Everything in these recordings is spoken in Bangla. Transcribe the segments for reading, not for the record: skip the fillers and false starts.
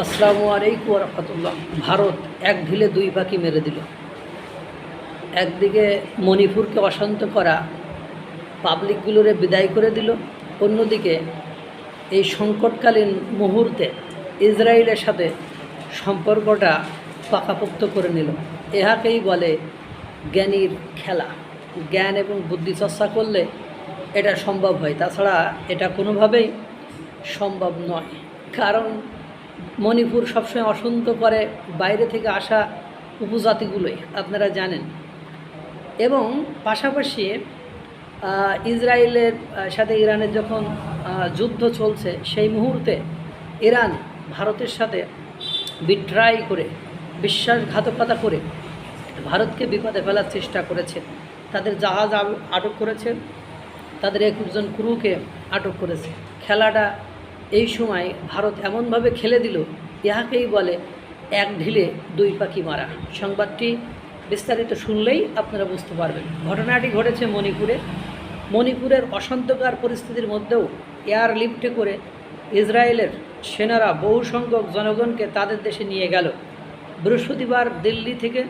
আসসালামু আলাইকুম রহমতুল্লাহ। ভারত এক ঢিলে দুই পাখি মেরে দিল। একদিকে মণিপুরকে অশান্ত করা পাবলিকগুলোরে বিদায় করে দিল, অন্যদিকে এই সংকটকালীন মুহূর্তে ইসরায়েলের সাথে সম্পর্কটা পাকাপোক্ত করে নিল। ইহাকেই বলে জ্ঞানীর খেলা। জ্ঞান এবং বুদ্ধি চর্চা করলে এটা সম্ভব হয়, তাছাড়া এটা কোনোভাবেই সম্ভব নয়। কারণ মণিপুর সবসময় অশান্ত করে বাইরে থেকে আসা উপজাতিগুলোই, আপনারা জানেন। এবং পাশাপাশি ইসরায়েলের সাথে ইরানের যখন যুদ্ধ চলছে, সেই মুহূর্তে ইরান ভারতের সাথে বিট্রাই করে, বিশ্বাসঘাতকতা করে ভারতকে বিপদে ফেলার চেষ্টা করেছে। তাদের জাহাজ আটক করেছে, তাদের 21 জন ক্রুকে আটক করেছে। খেলাটা এই সময় ভারত এমনভাবে খেলে দিল, ইহাকেই বলে এক ঢিলে দুই পাখি মারা। সংবাদটি বিস্তারিত শুনলেই আপনারা বুঝতে পারবেন। ঘটনাটি ঘটেছে মণিপুরের অশান্তকর পরিস্থিতির মধ্যেও এয়ারলিফটে করে ইসরায়েলের সেনারা বহু সংখ্যক জনগণকে তাদের দেশে নিয়ে গেল। বৃহস্পতিবার দিল্লি থেকে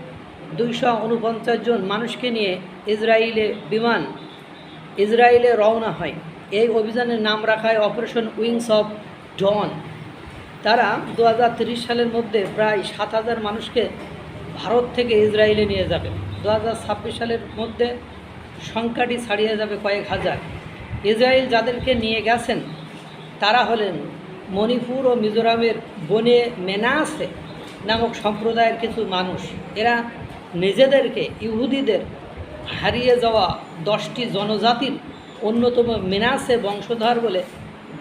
249 জন মানুষকে নিয়ে ইসরায়েলে রওনা হয়। এই অভিযানের নাম রাখা হয় অপারেশন উইংস অফ ডন। তারা 2030 সালের মধ্যে প্রায় 7,000 মানুষকে ভারত থেকে ইসরায়েলে নিয়ে যাবে। 2026 সালের মধ্যে সংখ্যাটি ছাড়িয়ে যাবে কয়েক হাজার। ইসরায়েল যাদেরকে নিয়ে গেছেন তারা হলেন মণিপুর ও মিজোরামের বনে মেনাসে নামক সম্প্রদায়ের কিছু মানুষ। এরা নিজেদেরকে ইহুদিদের হারিয়ে যাওয়া 10টি জনজাতির অন্যতম মেনাসে বংশধর বলে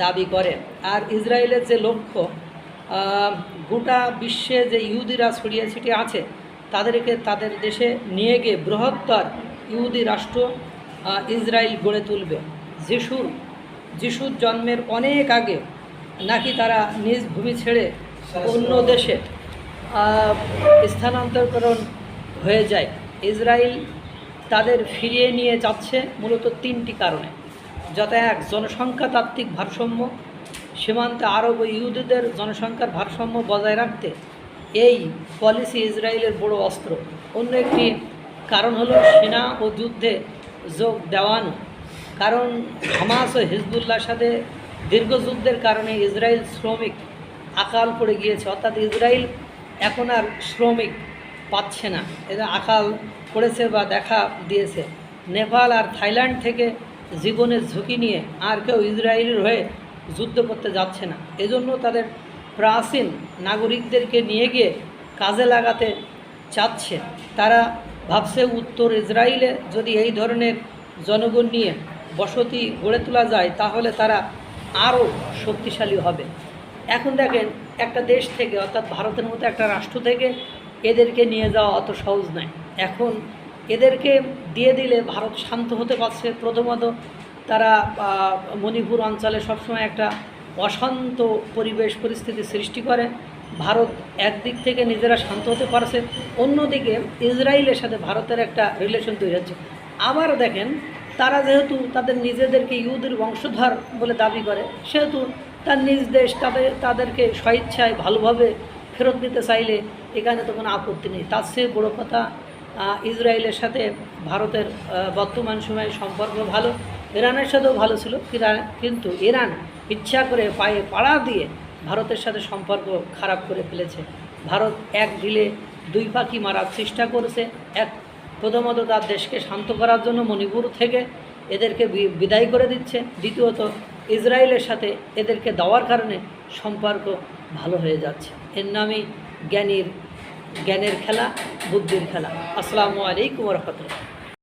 দাবি করে। আর ইসরায়েলের যে লক্ষ্য, গোটা বিশ্বে যে ইহুদিরা ছড়িয়ে ছিটিয়ে আছে তাদেরকে তাদের দেশে নিয়ে গিয়ে বৃহত্তর ইহুদি রাষ্ট্র ইসরায়েল গড়ে তুলবে। যিশুর জন্মের অনেক আগে নাকি তারা নিজ ভূমি ছেড়ে অন্য দেশে স্থানান্তরকরণ হয়ে যায়। ইসরায়েল তাদের ফিরিয়ে নিয়ে যাচ্ছে মূলত 3টি কারণে। যথা এক, জনসংখ্যাতাত্ত্বিক ভারসাম্য। সীমান্তে আরব ও ইহুদিদের জনসংখ্যার ভারসাম্য বজায় রাখতে এই পলিসি ইসরায়েলের বড় অস্ত্র। অন্য একটি কারণ হলো সেনা ও যুদ্ধে যোগ দেওয়ানো। কারণ হামাস ও হিজবুল্লাহর সাথে দীর্ঘ যুদ্ধের কারণে ইসরায়েল শ্রমিক আকাল পড়ে গিয়েছে, অর্থাৎ ইসরায়েল এখন আর শ্রমিক পাচ্ছে না, এরা আকাল পড়েছে বা দেখা দিয়েছে। নেপাল আর থাইল্যান্ড থেকে জীবনের ঝুঁকি নিয়ে আর কেউ ইসরায়েলের হয়ে যুদ্ধ করতে যাচ্ছে না। এজন্য তাদের প্রাচীন নাগরিকদেরকে নিয়ে গিয়ে কাজে লাগাতে চাচ্ছে। তারা ভাবছে উত্তর ইসরায়েলে যদি এই ধরনের জনগণ নিয়ে বসতি গড়ে তোলা যায় তাহলে তারা আরও শক্তিশালী হবে। এখন দেখেন, একটা দেশ থেকে অর্থাৎ ভারতের মতো একটা রাষ্ট্র থেকে এদেরকে নিয়ে যাওয়া অত সহজ নয়। এখন এদেরকে দিয়ে দিলে ভারত শান্ত হতে পারছে। প্রথমত তারা মণিপুর অঞ্চলে সবসময় একটা অশান্ত পরিস্থিতি সৃষ্টি করে। ভারত একদিক থেকে নিজেরা শান্ত হতে পারছে, অন্যদিকে ইসরায়েলের সাথে ভারতের একটা রিলেশন তৈরি হচ্ছে। আবার দেখেন, তারা যেহেতু তাদের নিজেদেরকে ইহুদির বংশধর বলে দাবি করে, সেহেতু তার নিজ দেশ তাদেরকে স্বেচ্ছায় ভালোভাবে ফেরত দিতে চাইলে এখানে তো কোনো আপত্তি নেই। তার চেয়ে বড়ো কথা, ইসরায়েলের সাথে ভারতের বর্তমান সময়ে সম্পর্ক ভালো। ইরানের সাথেও ভালো ছিল, কিন্তু ইরান ইচ্ছা করে পায়ে পাড়া দিয়ে ভারতের সাথে সম্পর্ক খারাপ করে ফেলেছে। ভারত এক ঢিলে দুই পাখি মারার চেষ্টা করেছে। প্রথমত তার দেশকে শান্ত করার জন্য মণিপুর থেকে এদেরকে বিদায় করে দিচ্ছে। দ্বিতীয়ত ইসরায়েলের সাথে এদেরকে দেওয়ার কারণে সম্পর্ক ভালো হয়ে যাচ্ছে। এর নামই জ্ঞানের খেলা, বুদ্ধির খেলা। আসসালামু আলাইকুম রহমতুল্লাহ।